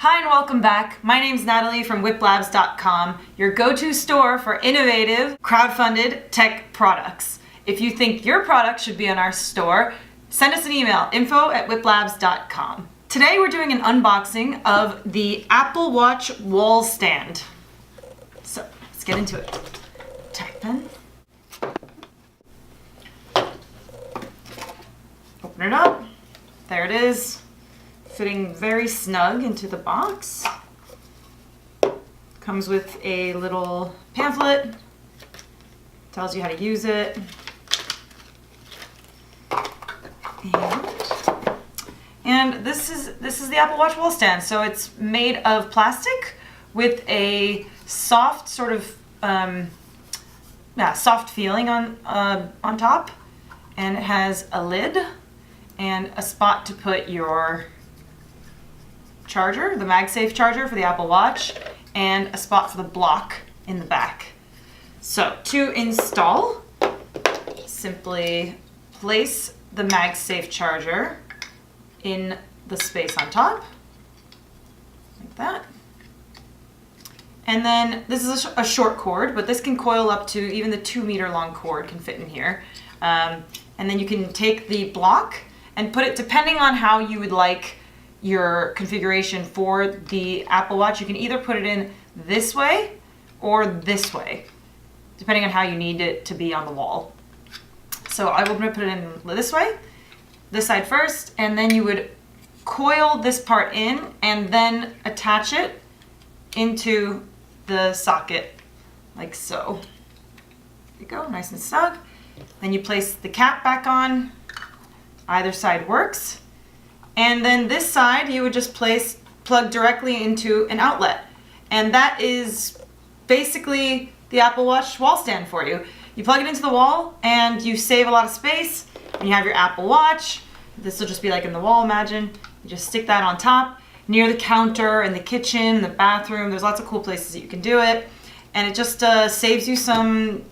Hi and welcome back. My name's Natalie from Wiplabs.com, your go-to store for innovative, crowdfunded tech products. If you think your product should be on our store, send us an email, info@wiplabs.com. Today we're doing an unboxing of the Apple Watch wall stand. So let's get into it. Tech pen. Open it up. There it is. Fitting very snug into the box. Comes with a little pamphlet. Tells you how to use it. And this is the Apple Watch wall stand. So it's made of plastic with a soft sort of soft feeling on top, and it has a lid and a spot to put your charger, the MagSafe charger for the Apple Watch, and a spot for the block in the back. So to install, simply place the MagSafe charger in the space on top, like that. And then this is a short cord, but this can coil up to even the 2-meter long cord can fit in here. And then you can take the block and put it, depending on how you would like your configuration for the Apple Watch, you can either put it in this way or this way, depending on how you need it to be on the wall. So I'm going to put it in this way, this side first, and then you would coil this part in and then attach it into the socket like so. There you go, nice and snug. Then you place the cap back on. Either side works. And then this side you would just plug directly into an outlet. And that is basically the Apple Watch wall stand for you. You plug it into the wall and you save a lot of space, and you have your Apple Watch. This will just be like in the wall, imagine. You just stick that on top, near the counter, in the kitchen, the bathroom. There's lots of cool places that you can do it. And it just saves you some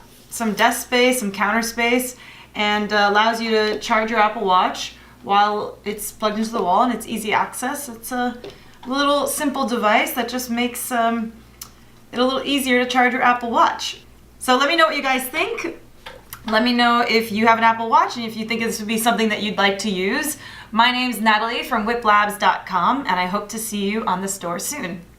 desk space, some counter space, and allows you to charge your Apple Watch while it's plugged into the wall, and it's easy access. It's a little simple device that just makes it a little easier to charge your Apple Watch. So let me know what you guys think. Let me know if you have an Apple Watch and if you think this would be something that you'd like to use. My name's Natalie from Wiplabs.com, and I hope to see you on the store soon.